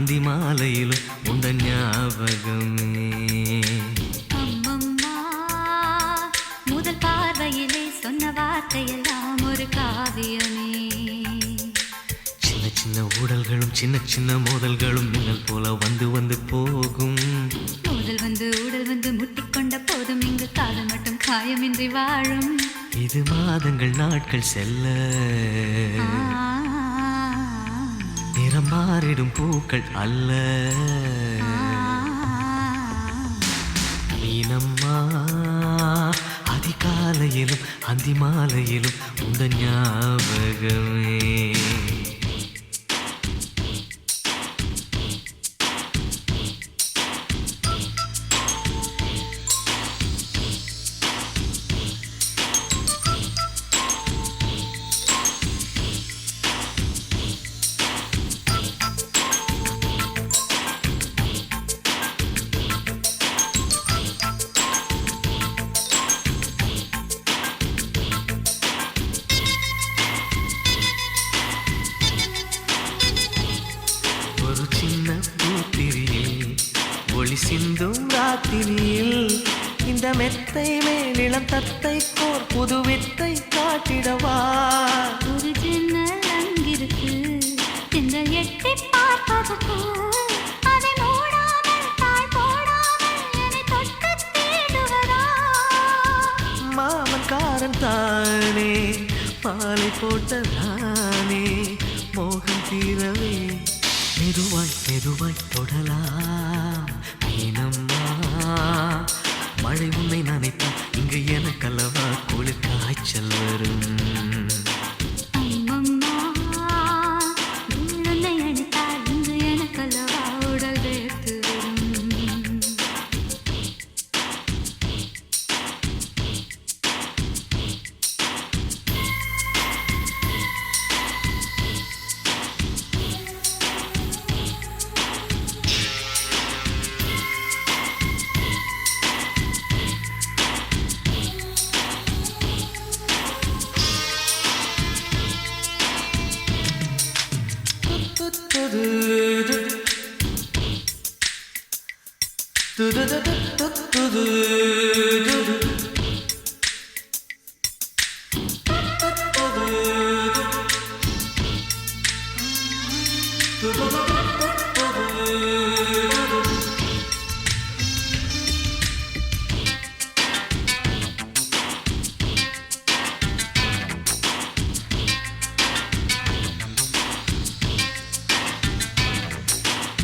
அந்தி மாலையிலும் உண்ட ஞாபகமே. அம்மம்மா முதல் பார்வையிலே சொன்ன வார்த்தையெல்லாம் ஒரு காவியமே. சின்ன சின்ன ஊடல்களும் சின்ன சின்ன மோதல்களும் மின்னல் போல வந்து வந்து போகும். மோதல் வந்து ஊடல் வந்து முட்டிக்கொண்ட போதும் இங்கு காதல் மட்டும் காயமின்றி வாழும். இது மாதங்கள் நாட்கள் செல்ல நிறம் மாறிடும் பூக்கள் அல்ல. மீனம்மா அதிகாலையிலும் அந்தி மாலையிலும் உந்த ஞாபகமே. ஒரு சின்ன பூத்திரியில் ஒளி சிந்தும் ராத்திரியில் இந்த மெத்தை மேலிளம் தத்தை கோர் புது வித்தை காட்டிடவா. ஒரு ஜன்னல் அங்கிருக்கு திங்கள் எட்டி பார்ப்பதற்கு. அதை மூடாமல் தாழ் போடாமல் என்னை தொட்டு தேடுவதா. மாமன் காரன் தானே மாலை போட்டதானே மோகம் தீரவே மெதுவாய் மெதுவாய் தொடலாம். மீனம்மா மழை உன்னை நினைத்தால் இங்கு எனக்கல்லவா குளிர் காய்ச்சல் வரும். அம்மம்மா உன்னை அணைத்தால் இங்கு எனக்கல்லவா உடல் வேர்த்து வரும்.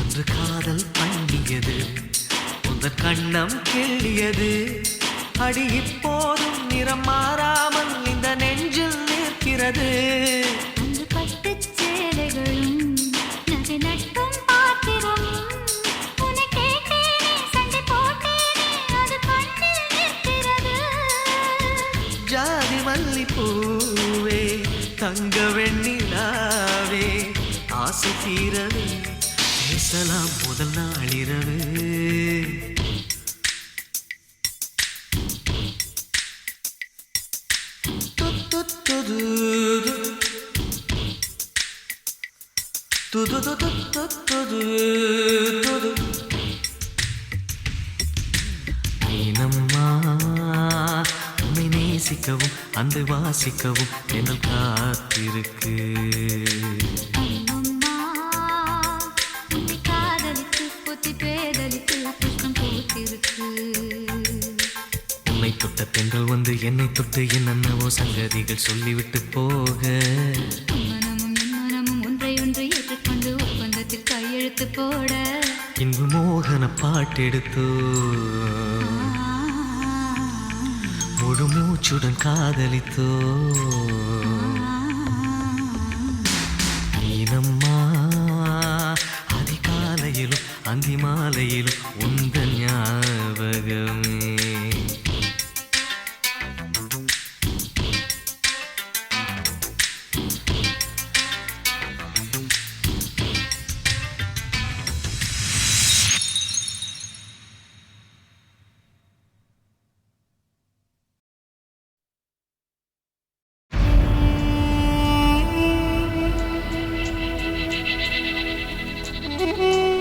அன்று காதல் பண்ணியது உந்தன் கண்ணம் கிள்ளியது. அடி இப்போதும் நிறம் மாறாமல் இந்த நெஞ்சில் நிற்கிறது. அன்று பட்டுச் சேலைகளும் நகை நட்டும் பாத்திரம். உன்னை கேட்டேனே சண்டை போட்டேனே அது கண்ணில் நிற்கிறது. ஜாதி மல்லிப்பூவே தங்க வெண்ணிலாவே ஆசை தீரவே பேசலாம் முதல் நாளிரவு. மீனம்மா உன்னை நேசிக்கவும் அந்த வாசிக்கவும் என்னல் காத்திருக்கு. அம்மம்மா உன்னை காதலித்து புத்தி பேதலித்து புஷ்பம் பூத்திருக்கு. உன்னை தொட்ட பெண்கள் வந்து என்னை தொட்டு என்னென்னவோ சங்கதிகள் சொல்லிவிட்டு போக. மனமும் என் மனமும் ஒன்றை ஒன்று ஏற்றுக்கொண்டு ஒப்பந்தத்தில் கையெழுத்து போட. இன்பு மோகன பாட்டெடுத்தோ முழு மூச்சுடன் காதலித்தோ. மீனம்மா அதிகாலையிலும் அந்தி மாலையிலும் உந்த ஞாபகமே. Thank you.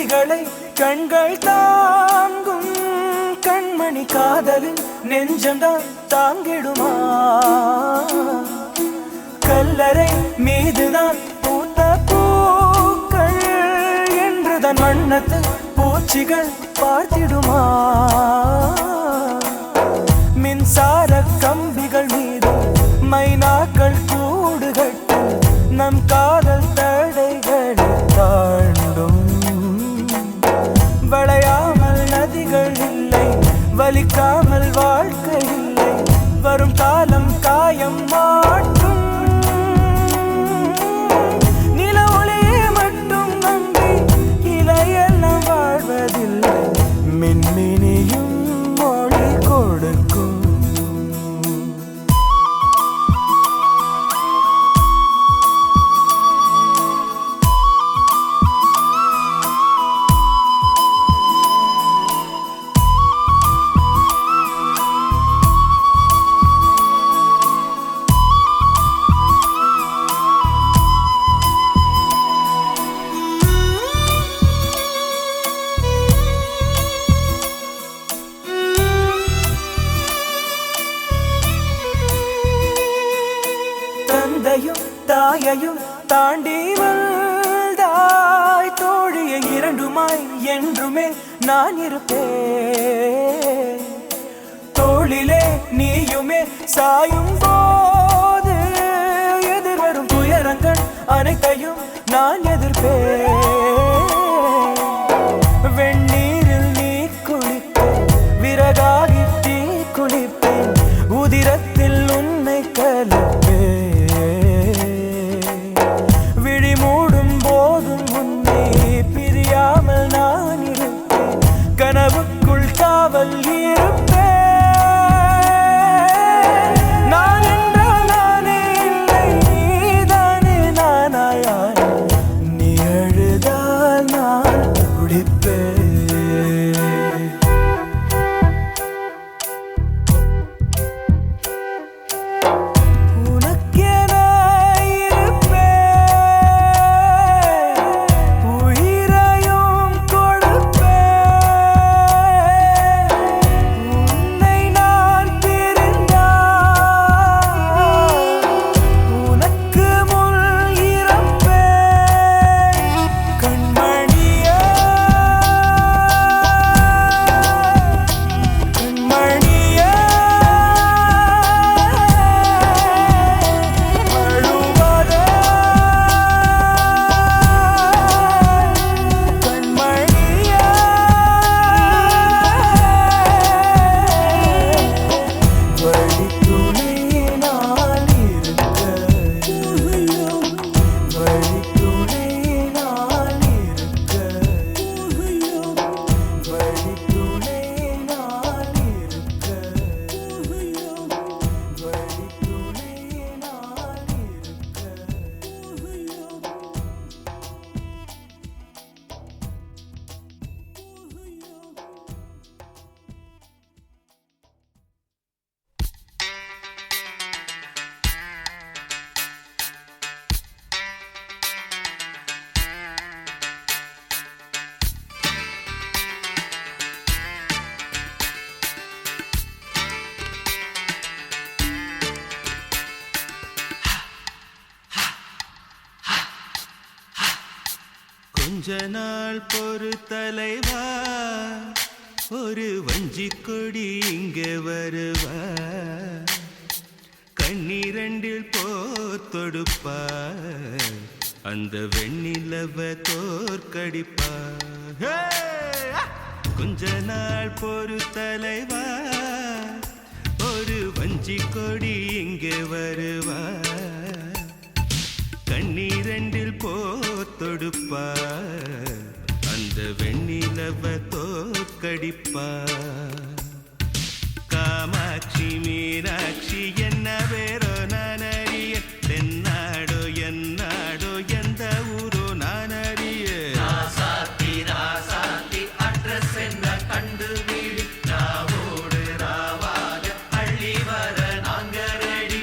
வலிகளை கண்கள் தாங்கும் கண்மணி காதலின் நெஞ்சம்தான் தாங்கிடுமா கல்லறை மீதுதான் பூத்த பூக்கள் என்றுதான் வண்ணத்து பூச்சிகள் பார்த்திடுமா மின்சார கம்பிகள் மீது மைனாக்கள் கூடு கட்டு நம் காதல் தடைகளை தாண்டும் வளையாமல் நதிகள் இல்லை வலிக்காமல் வாழ்க்கை இல்லை வரும் காலம் காயம் மாற்றும் நில ஒளியை மட்டும் நம்பி இலையெல்லாம் வாழ்வதில்லை மின்மினியும் மொழி கொடுக்கும் தந்தையும் தாயையும் தாண்டி வந்தாய் தோழியை இரண்டுமாய் என்றுமே நான் இருப்பேன் தோளிலே நீயுமே சாயும் போது எதிர்வரும் துயரங்கள் அனைத்தையும் நான் எதிர்ப்பேன் வெந்நீரில் நீ குளிப்பேன் விறகாகி தீ குளிப்பேன் உதிரத்தில் உன்னை கலப்பேன் விழி மூடும் போதும் உன்னை பிரியாமல் நான் இருப்பேன் கனவுக்குள் காவல் இருப்பேன் நான் என்றால் நானே இல்லை நீதானே நானாயான் நீ அழுதால் நான் துடிப்பேன் கொஞ்ச நாள் பொறு தலைவா ஒரு வஞ்சி கொடி இங்க வருவா கண்ணீரண்டில் போத்தொடுப்பா அந்த வெண்ணிலவ தோற்கடிப்பா கொஞ்ச நாள் பொறு தலைவா ஒரு வஞ்சி கொடி இங்க வருவா கண்ணீரண்டில் போத்தொடுப்பா அந்த வெண்ணிலவ தோற்கடிப்பா காமாட்சி மீனாட்சி என்ன வேறோ நான் அறிய தென்னாடோ என்னாடோ எந்த ஊரோ நான் அறிய ராசாத்தி அட்ரஸ் என்ன கண்டு வீடு ராவோடு ராவாக அள்ளி வர நாங்க ரெடி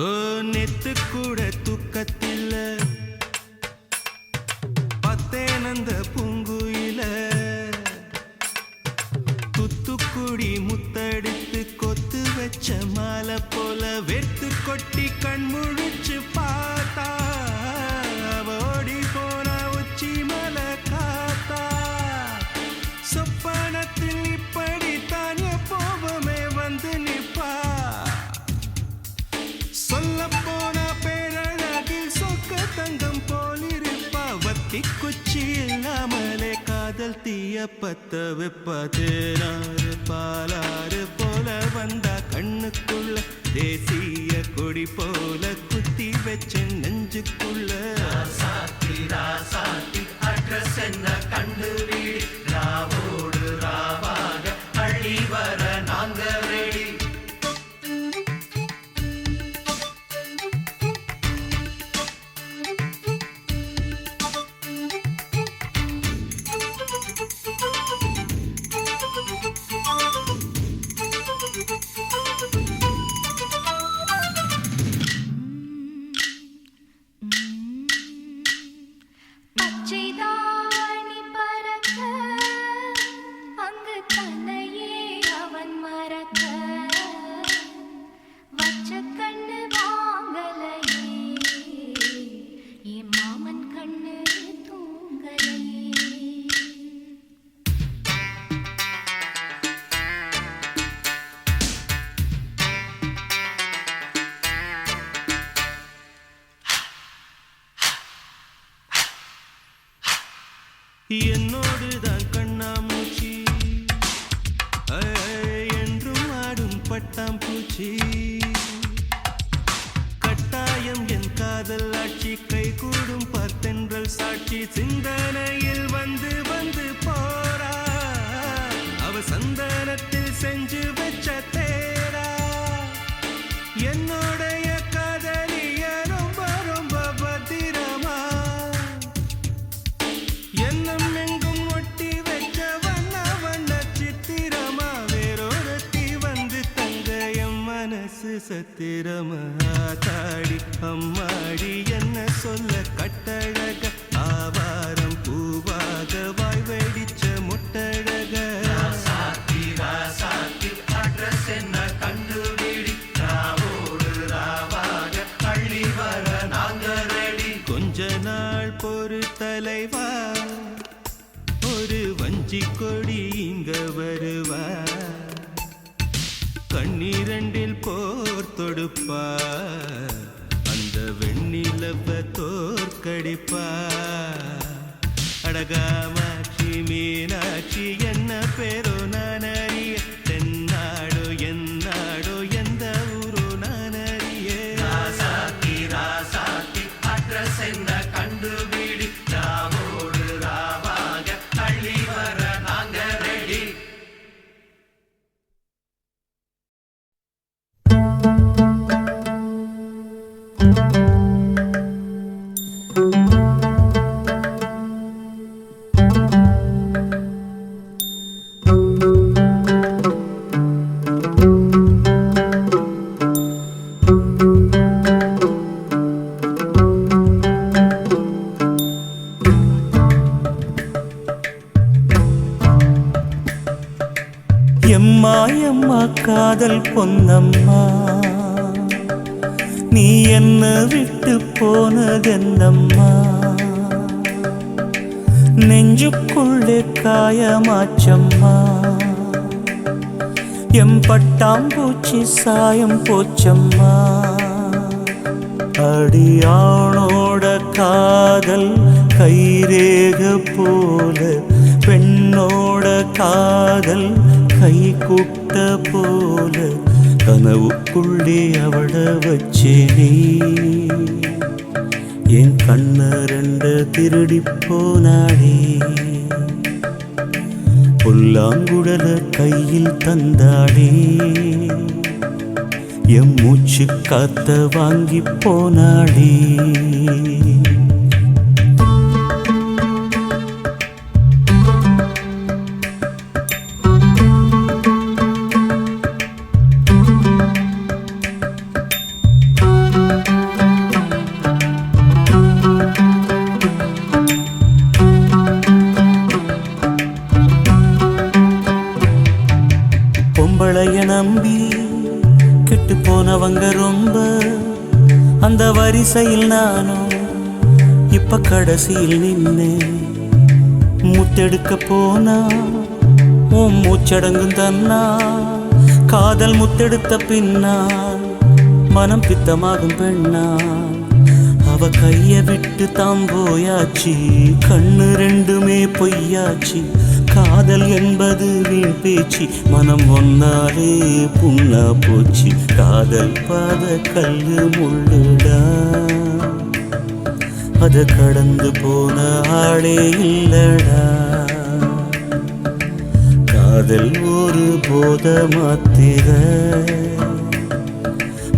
ஓ நெத்து கூட தூக்கத்தில் பத்தேனந்த பூங்குயில துத்துக்குடி முத்தடித்து கொத்து வச்ச மாலை போல வெத்து கொட்டி கண் முழிச்சு பார்த்தா ஓடி போன உச்சி மலை காத்தா சொப்பனத்தில் இப்படி தானே போவமே வந்து நிப்பா சொல்ல போன பேரழகில் சொக்க தங்கம் போலிருப்பா வத்தி குச்சி இல்லாமலே காதல் தீய பத்த வெப்ப தேனாறு பாலாறு போல வந்தா கண்ணுக்குள்ள தேசிய கொடி போல குத்தி வச்ச நெஞ்சுக்குள்ள ராசாத்தி ராசாத்தி அட்ரஸ் என்ன கண்டுபிடி ராவோடு ராவாக அள்ளி வர நாங்க ரெடி பச்சைதாணி பறக்க அங்கு தன்னையே அவன் மறக்க வச்ச கண்ணு வாங்கலையே என் மாமன் கண்ணு தூங்கலையே என்னோடுதான் கண்ணாமூச்சி என்றும் ஆடும் பட்டாம்பூச்சி கட்டாயம் என் காதல் ஆட்சி கை கூடும் பார்த்தென்றல் சாட்சி சிந்தனையில் வந்து வந்து போறா அவ சந்தனத்தில் செஞ்சு வச்ச தேரா என்னோடைய காதலிய ரொம்ப ரொம்ப பத்திரமா என்னம் எங்கும் ஒட்டி வைக்க வண்ண வண்ண சித்திரமா வேறொருத்தி வந்து தங்க என் மனசு சத்திரமா தாடி அம்மாடி என்ன சொல்ல கட்டழக ஆவாரம் பூவாக வாய் வெடிச்ச முட்டழக ராசாத்தி ராசாத்தி அட்ரஸ் என்ன கண்டுபிடி ராவோடு ராவாக அள்ளி வர நாங்க ரெடி கொஞ்ச நாள் பொறு தலைவா ஒரு வஞ்சி கொடி இங்க வருவா கண்ணீரண்டில் போர் தொடுப்பா அந்த வெண்ணிலவ தோற்கடிப்பா அடகாமாட்சி மீனாட்சி என்ன பேரோ நான் அறிய தென்னாடோ என்னாடோ எந்த ஊரோ நான் அறிய ராசாத்தி ராசாத்தி அட்ரஸ் என்ன கண்டுபிடி ராவோடு ராவாக அள்ளி வர நாங்க ரெடி எம்மா எம்மா காதல் பொன்னம்மா நீ என்ன விட்டு போனதென்னம்மா நெஞ்சுக்குள்ளே காயமாச்சம்மா எம் பட்டாம்பூச்சி சாயம் போச்சம்மா அடியானோட காதல் கைரேக போல பெண்ணோட காதல் கை கூட்ட போல கனவுக்குள்ளே அவட வச்சேனே என் கண்ண ரெண்ட திருடி போனாடே புல்லாங்குழல கையில் தந்தாடே எம் மூச்சு காத்த வாங்கி போனாடே இருந்தவங்க ரொம்ப, அந்த வரிசையில் நானும் இப்ப கடைசியில் நின்னே. முத்தெடுக்க போனா உன் மூச்சடங்கும் தன்னா, காதல் முத்தெடுத்த பின்னால் மனம் பித்தமாகும் பெண்ணா. அவ கைய விட்டு தாம் போயாச்சு, கண்ணு ரெண்டுமே பொய்யாச்சு. காதல் என்பது வீண் பேச்சு, மனம் ஒன்னாலே புண்ணா போச்சு. காதல் பாத கல்லு முள்ளுடா, அத கடந்து போன ஆளே இல்லடா. காதல் ஒரு போத மாத்திர,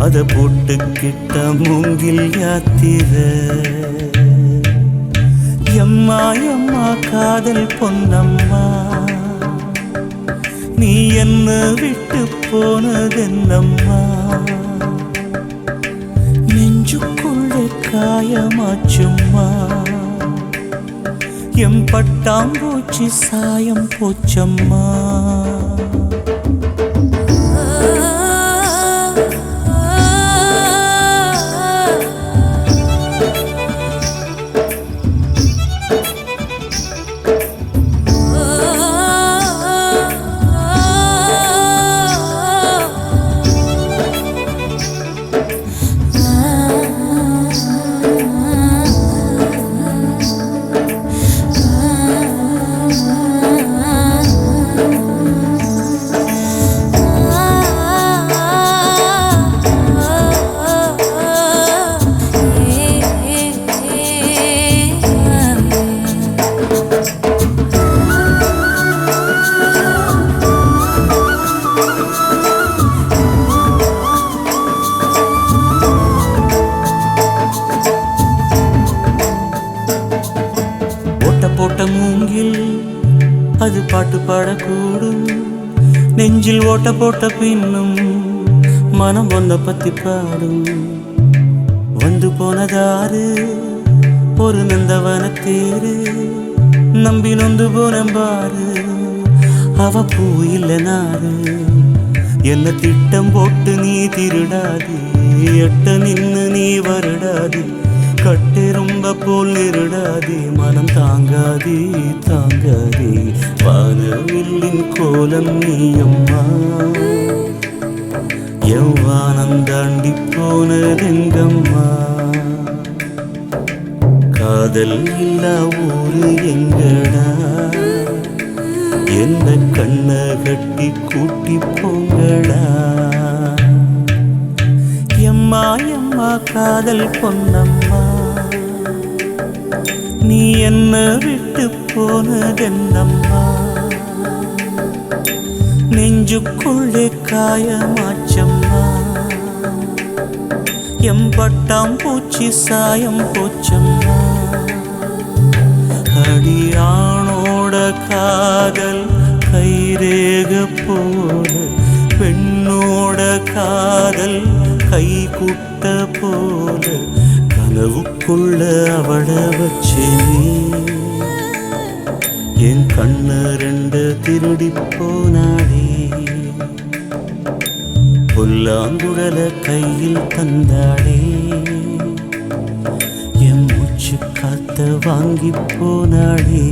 அத போட்டுக்கிட்ட மூங்கில் யாத்திர. எம்மா எம்மா காதல் பொன்னம்மா, நீ என்ன விட்டு போனதென்னம்மா. நெஞ்சுக்குள்ளே காயமாச்சும்மா, எம் பட்டாம்பூச்சி சாயம் போச்சம்மா. போட்ட மூங்கில் அது பாட்டு பாடக்கூடும், நெஞ்சில் ஓட்ட போட்ட பின்னும் மனம் ஒன்ன பத்தி பாடும். வந்து போனதாரு ஒரு நந்தவன தேரு, நம்பி நொந்து போனம்பாரு அவ பூ இல்ல நாரு. என்ன திட்டம் போட்டு நீ திருடாது, எட்ட நின்னு நீ வருடாது. கட்டெரும்ப போல் நெருடாதே, மனம் தாங்காதே தாங்காதே. வானவில்லின் கோலம் நீயம்மா, எவ்வானம் தாண்டி போனதெங்கம்மா. காதல் இல்லா ஊரு எங்கடா, என்ன கண்ண கட்டி கூட்டி போங்கடா. எம்மா எம்மா காதல் பொன்னம்மா, நீ என்ன விட்டு போனதென்னம்மா. நெஞ்சுக்குள்ளே காயமாச்சம்மா, எம்பட்டாம் பூச்சி சாயம் போச்சம்மா. அடியானோட காதல் கைரேக போல, பெண்ணோட காதல் கை குட்ட போல. கனவுக்குள்ள அவள வச்சேனே, என் கண்ண ரெண்டு திருடி போனாடே. புல்லாங்குழல கையில் தந்தாடே, என் மூச்சு காத்த வாங்கி போனாடே.